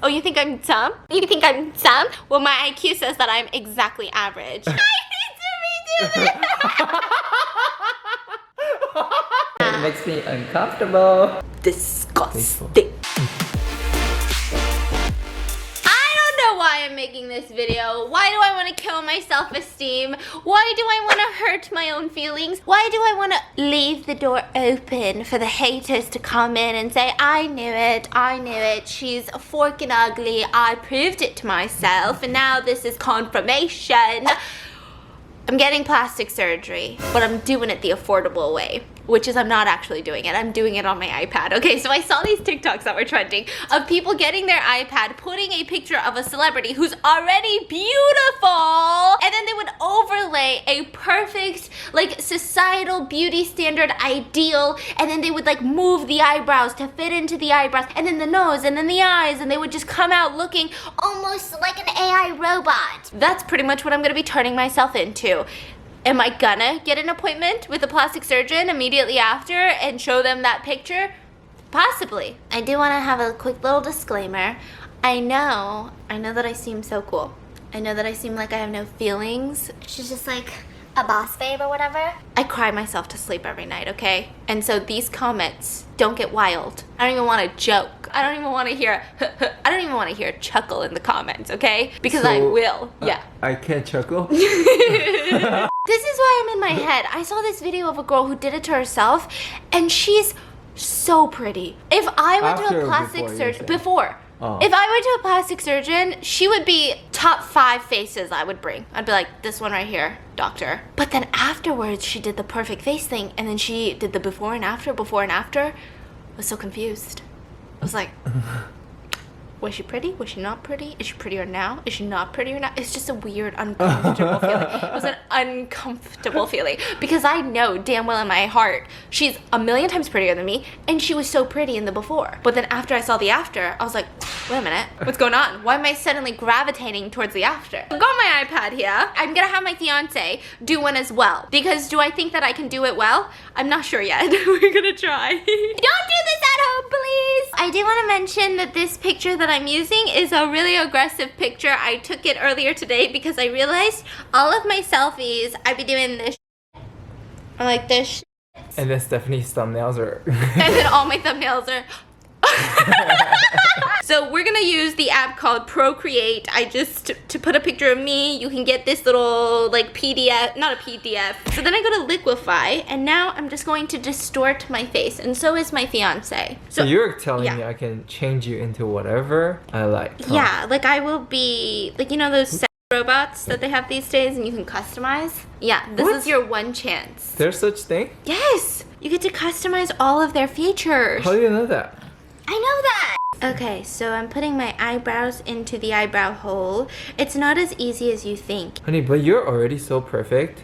Oh, you think I'm dumb? You think I'm dumb? Well, my IQ says that I'm exactly average. I need to redo this! It makes me uncomfortable. Disgusting. Why I'm making this video. Why do I want to kill my self-esteem? Why do I want to hurt my own feelings? Why do I want to leave the door open for the haters to come in and say, I knew it, she's forking ugly, I proved it to myself, and now this is confirmation. I'm getting plastic surgery, but I'm doing it the affordable way, which is I'm not actually doing it. I'm doing it on my iPad. Okay, so I saw these TikToks that were trending of people getting their iPad, putting a picture of a celebrity who's already beautiful, and then they would overlay a perfect, like, societal beauty standard ideal, and then they would, like, move the eyebrows to fit into the eyebrows, and then the nose, and then the eyes, and they would just come out looking almost like an AI robot. That's pretty much what I'm gonna be turning myself into. Am I gonna get an appointment with a plastic surgeon immediately after and show them that picture? Possibly. I do want to have a quick little disclaimer. I know that I seem so cool. I know that I seem like I have no feelings. She's just like a boss babe or whatever. I cry myself to sleep every night, okay? And so these comments don't get wild. I don't even want to joke. I don't even want to hear I don't even want to hear a chuckle in the comments, okay? Because I will. Yeah. I can't chuckle. This is why I'm in my head. I saw this video of a girl who did it to herself, and she's so pretty. If I went to a plastic surgeon before. Oh. If I went to a plastic surgeon, she would be top 5 faces I would bring. I'd be like, this one right here, doctor. But then afterwards, she did the perfect face thing, and then she did the before and after. I was so confused. I was like, was she pretty? Was she not pretty? Is she prettier now? Is she not prettier now? It's just a weird, uncomfortable feeling. It was an uncomfortable feeling because I know damn well in my heart she's a million times prettier than me, and she was so pretty in the before. But then after I saw the after, I was like, wait a minute, what's going on? Why am I suddenly gravitating towards the after? I've got my iPad here. I'm gonna have my fiance do one as well, because do I think that I can do it well? I'm not sure yet. We're gonna try. Don't do this at home, please. I do want to mention that this picture that I'm using is a really aggressive picture. I took it earlier today because I realized all of my selfies, I'd be doing this or like this. And then Stephanie's thumbnails are and then all my thumbnails are So we're gonna use the app called Procreate. To put a picture of me, you can get this little like PDF, not a PDF. So then I go to liquify, and now I'm just going to distort my face, and so is my fiance. So you're telling me I can change you into whatever I like. Huh? Yeah, like I will be, like, you know those sex robots that they have these days and you can customize? Yeah, this is your one chance. There's such thing? Yes! You get to customize all of their features. How do you know that? I know that! Okay, so I'm putting my eyebrows into the eyebrow hole. It's not as easy as you think. Honey, but you're already so perfect.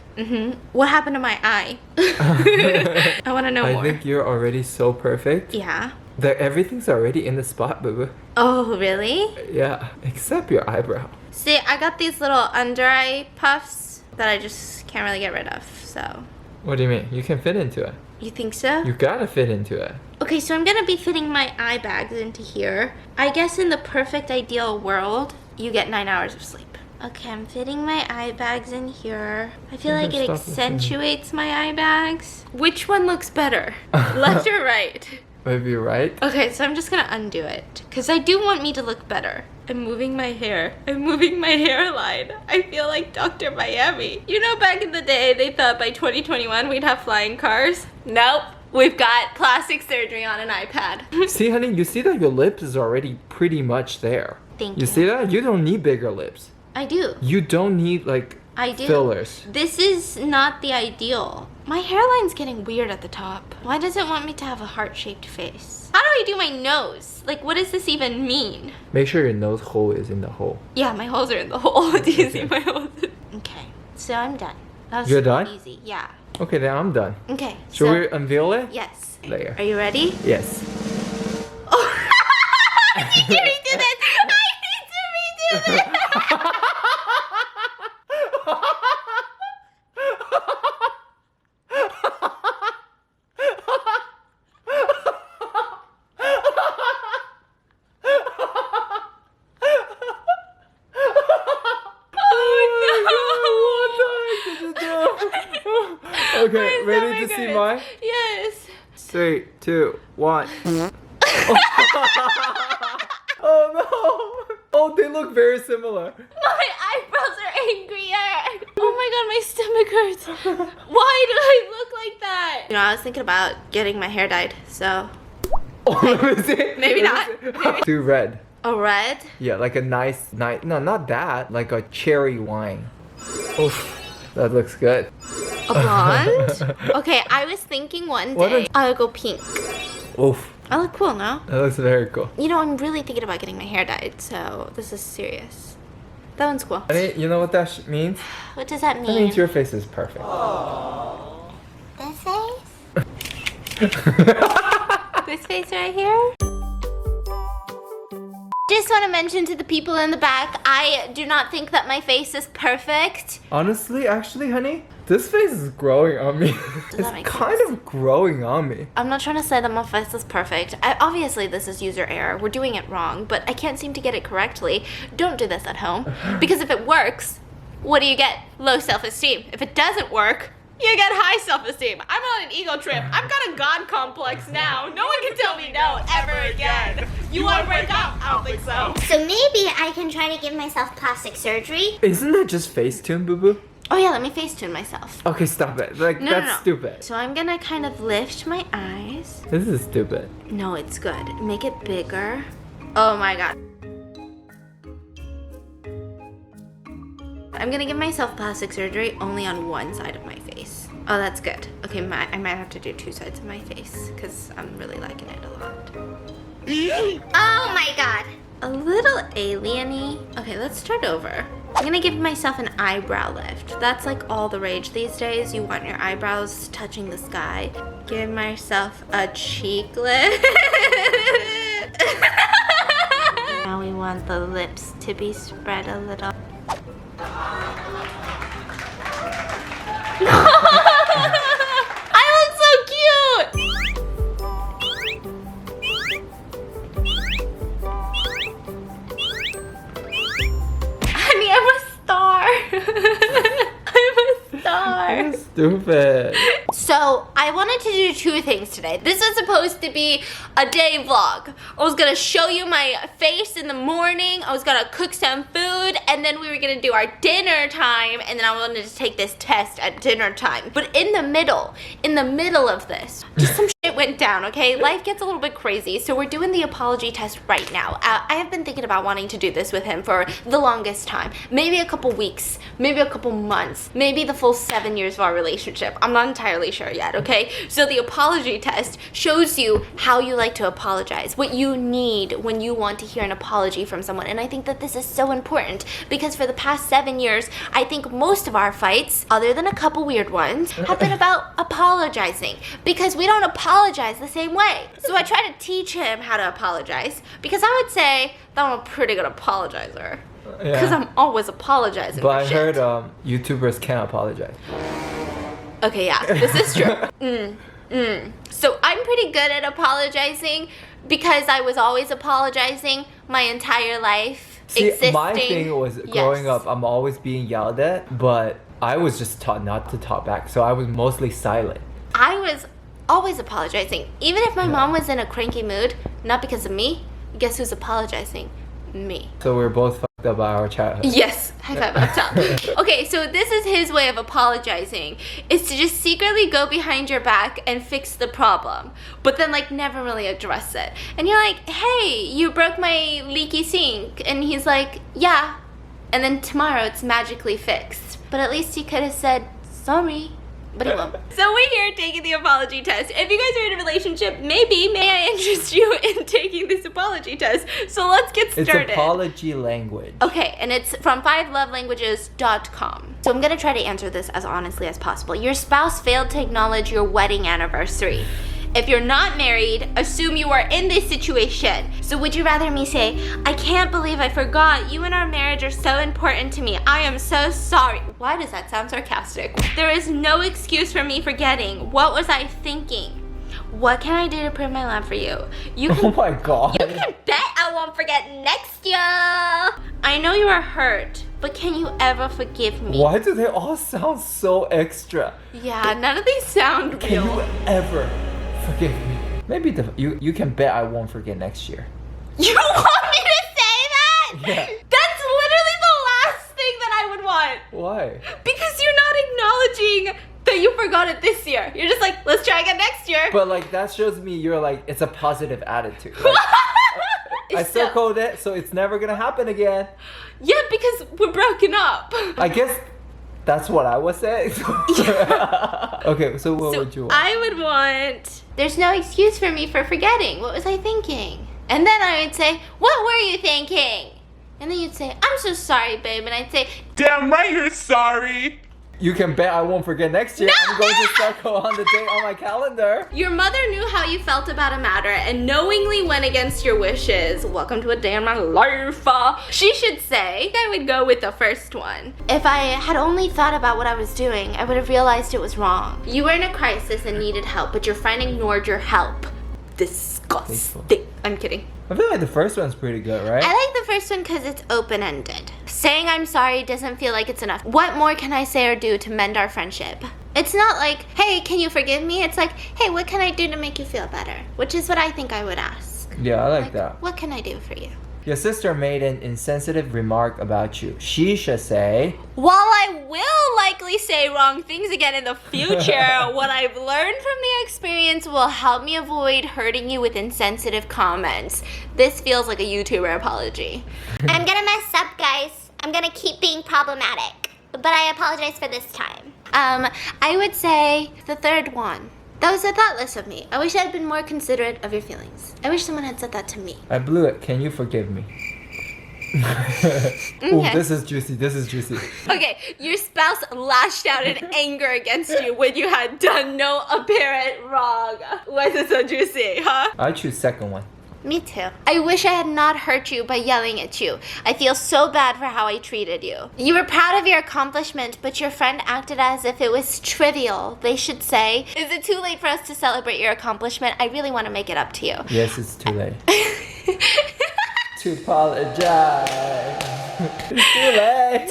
What happened to my eye? I want to know more. I think you're already so perfect. Yeah. That everything's already in the spot, boo. Oh, really? Yeah, except your eyebrow. See, I got these little under eye puffs that I just can't really get rid of, so. What do you mean? You can fit into it. You think so? You gotta fit into it. Okay, so I'm gonna be fitting my eye bags into here. I guess in the perfect ideal world, you get 9 hours of sleep. Okay, I'm fitting my eye bags in here. I feel like it accentuates my eye bags. Which one looks better? Left or right? Maybe right. Okay, so I'm just gonna undo it, because I do want me to look better. I'm moving my hair. I'm moving my hairline. I feel like Dr. Miami. You know, back in the day, they thought by 2021 we'd have flying cars. Nope. We've got plastic surgery on an iPad. See, honey, you see that your lips is already pretty much there. Thank you. You see that? You don't need bigger lips. I do. You don't need, like, fillers. This is not the ideal. My hairline's getting weird at the top. Why does it want me to have a heart-shaped face? How do I do my nose? Like, what does this even mean? Make sure your nose hole is in the hole. Yeah, my holes are in the hole. Do you see my holes? Okay, so I'm done. That was You're done? Easy, yeah. Okay, then I'm done. Okay. Should we unveil it? Yes. Later. Are you ready? Yes. Oh. I need to redo this. I need to redo this. Okay, ready to see mine? Yes. 3, 2, 1. Oh no! Oh, they look very similar. My eyebrows are angrier. Oh my god, my stomach hurts. Why do I look like that? You know, I was thinking about getting my hair dyed, so. Oh, let me see. Maybe not. Too red. A red? Yeah, like a nice, no, not that. Like a cherry wine. Oof, that looks good. A blonde? Okay, I was thinking one day I would go pink. Oof. I look cool now. That looks very cool. You know, I'm really thinking about getting my hair dyed, so this is serious. That one's cool. Honey, you know what that means? What does that mean? That means your face is perfect. This face? This face right here? Just want to mention to the people in the back, I do not think that my face is perfect. Honestly, actually, honey, this face is growing on me. It's kind of growing on me. I'm not trying to say that my face is perfect. Obviously, this is user error. We're doing it wrong, but I can't seem to get it correctly. Don't do this at home. Because if it works, what do you get? Low self-esteem. If it doesn't work, you get high self-esteem. I'm on an ego trip. I've got a god complex now. No one can tell me no ever again. You want to break up? I don't think so. So maybe I can try to give myself plastic surgery. Isn't that just Facetune, boo-boo? Oh yeah, let me Facetune myself. Okay, stop it. Like, that's stupid. So I'm gonna kind of lift my eyes. This is stupid. No, it's good. Make it bigger. Oh my god. I'm gonna give myself plastic surgery only on one side of my face. Oh, that's good. Okay, I might have to do 2 sides of my face because I'm really liking it a lot. Oh my god. A little alien-y. Okay, let's start over. I'm gonna give myself an eyebrow lift. That's like all the rage these days. You want your eyebrows touching the sky. Give myself a cheek lift. Now we want the lips to be spread a little. I look so cute! Honey, I'm a star. I'm a star. That's stupid. So, I wanted to do 2 things today. This was supposed to be a day vlog. I was gonna show you my face in the morning, I was gonna cook some food, and then we were gonna do our dinner time, and then I wanted to take this test at dinner time. But in the middle of this, just some shit went down, okay? Life gets a little bit crazy, so we're doing the apology test right now. I have been thinking about wanting to do this with him for the longest time. Maybe a couple weeks, maybe a couple months, maybe the full 7 years of our relationship. I'm not entirely sure yet, okay? So the apology test shows you how you like to apologize, what you need when you want to hear an apology from someone. And I think that this is so important because for the past 7 years, I think most of our fights, other than a couple weird ones, have been about apologizing because we don't apologize the same way. So I try to teach him how to apologize because I would say that I'm a pretty good apologizer. Because I'm always apologizing But I for shit. heard YouTubers can't apologize. Okay, yeah, this is true. So I'm pretty good at apologizing because I was always apologizing my entire life. See, existing. my thing was growing up, I'm always being yelled at, but I was just taught not to talk back, so I was mostly silent. I was always apologizing. Even if my mom was in a cranky mood, not because of me, guess who's apologizing? Me. So we're both fucked up by our childhood. Yes, high five up top. Okay, so this is his way of apologizing, is to just secretly go behind your back and fix the problem, but then like never really address it. And you're like, hey, you broke my leaky sink. And he's like, yeah. And then tomorrow it's magically fixed. But at least he could have said, sorry. But he won't. So we're here taking the apology test. If you guys are in a relationship, maybe may I interest you in taking this apology test? So let's get started. It's apology language. Okay, and it's from 5lovelanguages.com. So I'm gonna try to answer this as honestly as possible. Your spouse failed to acknowledge your wedding anniversary. If you're not married, assume you are in this situation. So would you rather me say, I can't believe I forgot. You and our marriage are so important to me. I am so sorry. Why does that sound sarcastic? There is no excuse for me forgetting. What was I thinking? What can I do to prove my love for you? You can, Oh my god. you can bet I won't forget next year. I know you are hurt, but can you ever forgive me? Why do they all sound so extra? Yeah, none of these sound Can real. you ever forgive me? Maybe you can bet I won't forget next year. You want me to say that? Yeah. That's literally the last thing that I would want. Why? Because you're not acknowledging that you forgot it this year. You're just like, let's try again next year. But like that shows me you're like it's a positive attitude. Like, I circled it, so it's never gonna happen again. Yeah, because we're broken up. I guess that's what I was saying. Okay, so what would you want? I would want, there's no excuse for me for forgetting. What was I thinking? And then I would say, what were you thinking? And then you'd say, I'm so sorry, babe. And I'd say, Damn right you're sorry. You can bet I won't forget next year. No! I'm going to circle on the date on my calendar. your mother knew how you felt about a matter and knowingly went against your wishes. Welcome to a day in my life. She should say, I would go with the first one. If I had only thought about what I was doing, I would have realized it was wrong. You were in a crisis and needed help, but your friend ignored your help. Disgusting. I'm kidding. I feel like the first one's pretty good, right? I like the first one because it's open-ended. Saying I'm sorry doesn't feel like it's enough. What more can I say or do to mend our friendship? It's not like, hey, can you forgive me? It's like, hey, what can I do to make you feel better? Which is what I think I would ask. Yeah, I like that. What can I do for you? Your sister made an insensitive remark about you. She should say, While I will likely say wrong things again in the future, what I've learned from the experience will help me avoid hurting you with insensitive comments. This feels like a YouTuber apology. I'm gonna mess up, guys. I'm gonna keep being problematic. But I apologize for this time. I would say the third one. That was so thoughtless of me. I wish I had been more considerate of your feelings. I wish someone had said that to me. I blew it. Can you forgive me? Ooh, this is juicy. This is juicy. Okay, your spouse lashed out in anger against you when you had done no apparent wrong. Why is it so juicy, huh? I choose second one. Me too. I wish I had not hurt you by yelling at you. I feel so bad for how I treated you. You were proud of your accomplishment, but your friend acted as if it was trivial. They should say, is it too late for us to celebrate your accomplishment? I really want to make it up to you. Yes, it's too late. To apologize. It's too late.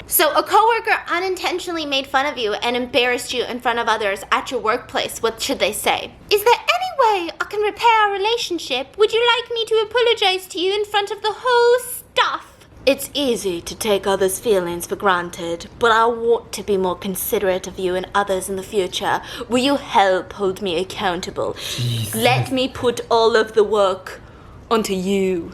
So a coworker unintentionally made fun of you and embarrassed you in front of others at your workplace. What should they say? Is there any way I can repair our relationship? Would you like me to apologize to you in front of the whole staff? It's easy to take others' feelings for granted, but I want to be more considerate of you and others in the future. Will you help hold me accountable? Jesus. Let me put all of the work onto you.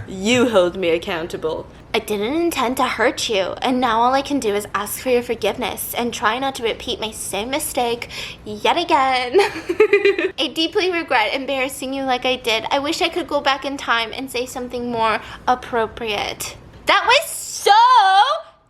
You hold me accountable. I didn't intend to hurt you, and now all I can do is ask for your forgiveness and try not to repeat my same mistake yet again. I deeply regret embarrassing you like I did. I wish I could go back in time and say something more appropriate. That was so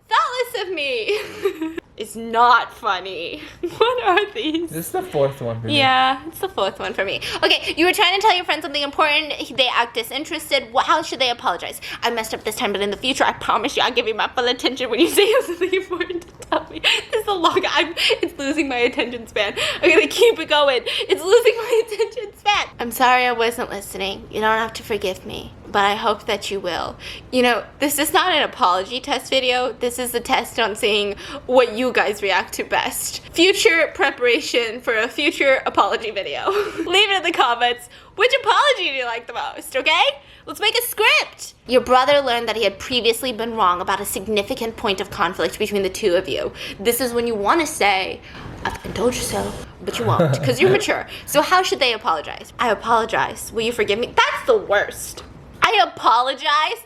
thoughtless of me. It's not funny. What are these? This is the fourth one for me. Yeah, it's the fourth one for me. Okay, you were trying to tell your friend something important. They act disinterested. How should they apologize? I messed up this time, but in the future, I promise you I'll give you my full attention when you say something important to tell me. This is a long... It's losing my attention span. I'm gonna keep it going. It's losing my attention span. I'm sorry I wasn't listening. You don't have to forgive me, but I hope that you will. You know, this is not an apology test video. This is a test on seeing what you guys react to best. Future preparation for a future apology video. Leave it in the comments. Which apology do you like the most, okay? Let's make a script. Your brother learned that he had previously been wrong about a significant point of conflict between the two of you. This is when you want to say, I fucking told you so, but you won't, because you're mature. So how should they apologize? I apologize. Will you forgive me? That's the worst. I apologize?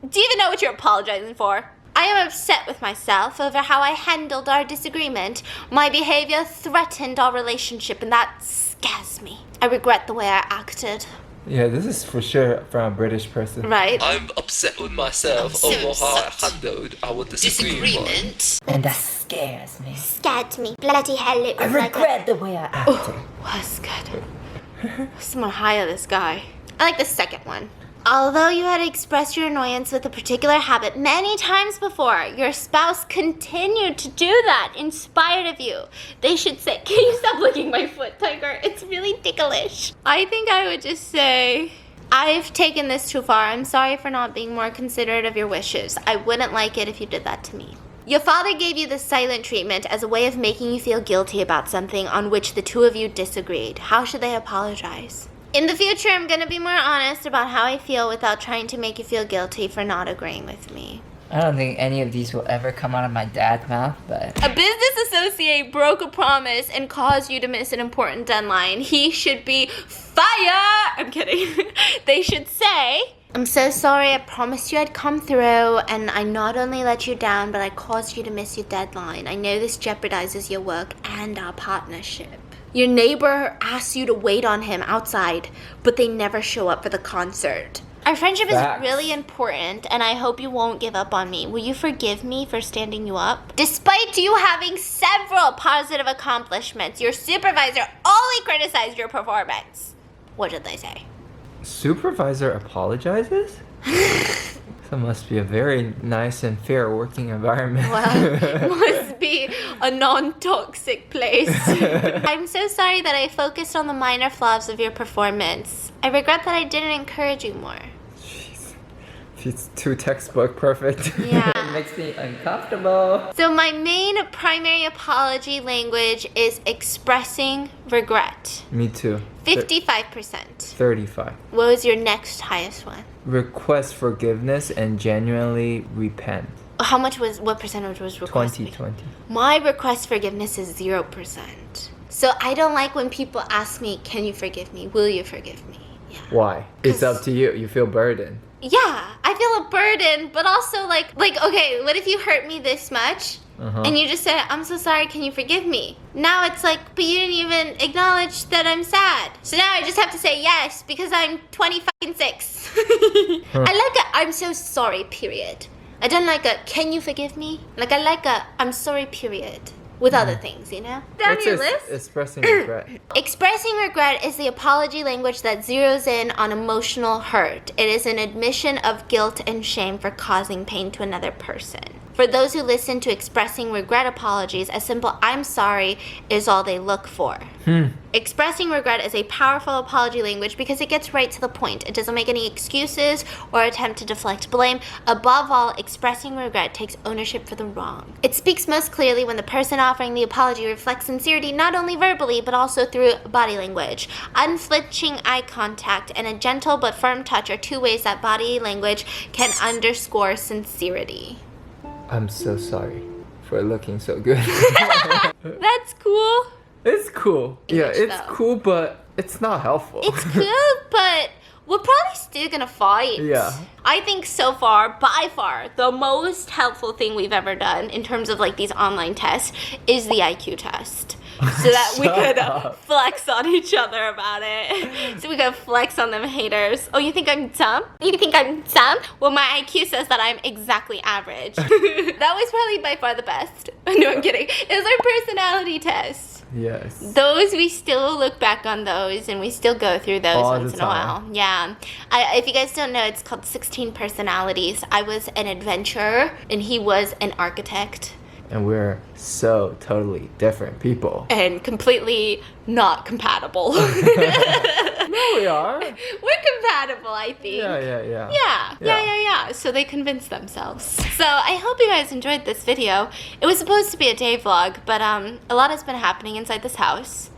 Do you even know what you're apologizing for? I am upset with myself over how I handled our disagreement. My behavior threatened our relationship, and that scares me. I regret the way I acted. Yeah, this is for sure from a British person. Right? I'm upset with myself over how I handled our disagreement. And that scares me. Scared me. Bloody hell, it I was like regret the way I acted. Was good. Someone hire this guy. I like the second one. Although you had expressed your annoyance with a particular habit many times before, your spouse continued to do that in spite of you. They should say, can you stop licking my foot, Tiger? It's really ticklish. I think I would just say, I've taken this too far. I'm sorry for not being more considerate of your wishes. I wouldn't like it if you did that to me. Your father gave you the silent treatment as a way of making you feel guilty about something on which the two of you disagreed. How should they apologize? In the future, I'm gonna be more honest about how I feel without trying to make you feel guilty for not agreeing with me. I don't think any of these will ever come out of my dad's mouth, but... A business associate broke a promise and caused you to miss an important deadline. He should be fired! I'm kidding. They should say, I'm so sorry, I promised you I'd come through, and I not only let you down, but I caused you to miss your deadline. I know this jeopardizes your work and our partnership. Your neighbor asks you to wait on him outside, but they never show up for the concert. Our friendship Facts. is really important, and I hope you won't give up on me. Will you forgive me for standing you up? Despite you having several positive accomplishments, your supervisor only criticized your performance. What did they say? Supervisor apologizes? That must be a very nice and fair working environment. Well, must be a non-toxic place. I'm so sorry that I focused on the minor flaws of your performance. I regret that I didn't encourage you more. Jeez. It's too textbook perfect. Yeah. It makes me uncomfortable. So my main primary apology language is expressing regret. Me too. 55%. 35. What was your next highest one? Request forgiveness and genuinely repent. What percentage was request? 20. My request forgiveness is 0%. So I don't like when people ask me, can you forgive me? Will you forgive me? Yeah. Why? It's up to you. You feel burdened. Yeah, I feel a burden, but also like, okay, what if you hurt me this much? And you just said, I'm so sorry, can you forgive me? Now it's like, but you didn't even acknowledge that I'm sad. So now I just have to say yes, because I'm 26. I like a, I'm so sorry, period. I don't like a, can you forgive me? Like I like a, I'm sorry, period. With other things, you know? Down What's your this? list? Expressing regret. Expressing regret is the apology language that zeroes in on emotional hurt. It is an admission of guilt and shame for causing pain to another person. For those who listen to expressing regret apologies, a simple I'm sorry is all they look for. Expressing regret is a powerful apology language because it gets right to the point. It doesn't make any excuses or attempt to deflect blame. Above all, expressing regret takes ownership for the wrong. It speaks most clearly when the person offering the apology reflects sincerity not only verbally but also through body language. Unflinching eye contact and a gentle but firm touch are two ways that body language can underscore sincerity. I'm so sorry for looking so good. That's cool. It's cool. Yeah, it's though. cool, but it's not helpful. It's cool, but we're probably still gonna fight. Yeah. I think so far, by far, the most helpful thing we've ever done in terms of like these online tests is the IQ test. So that we could flex on each other about it. So we could flex on them haters. Oh, you think I'm dumb? You think I'm dumb? Well, my IQ says that I'm exactly average. That was probably by far the best. No, I'm kidding. It was our personality test. Yes. Those, we still look back on those and we still go through those All once the in a while. Yeah. If you guys don't know, it's called 16 Personalities. I was an adventurer and he was an architect. And we're so totally different people. And completely not compatible. No, we are. We're compatible, I think. Yeah. So they convinced themselves. So I hope you guys enjoyed this video. It was supposed to be a day vlog, but a lot has been happening inside this house.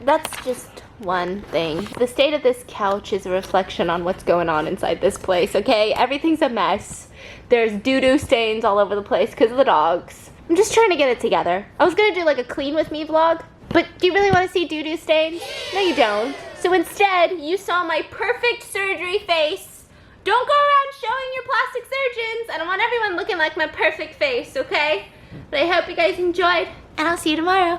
That's just one thing. The state of this couch is a reflection on what's going on inside this place, okay? Everything's a mess. There's doo-doo stains all over the place because of the dogs. I'm just trying to get it together. I was gonna do like a clean with me vlog, but do you really want to see doo-doo stains? No, you don't. So instead, you saw my perfect surgery face. Don't go around showing your plastic surgeons. I don't want everyone looking like my perfect face, okay? But I hope you guys enjoyed, and I'll see you tomorrow.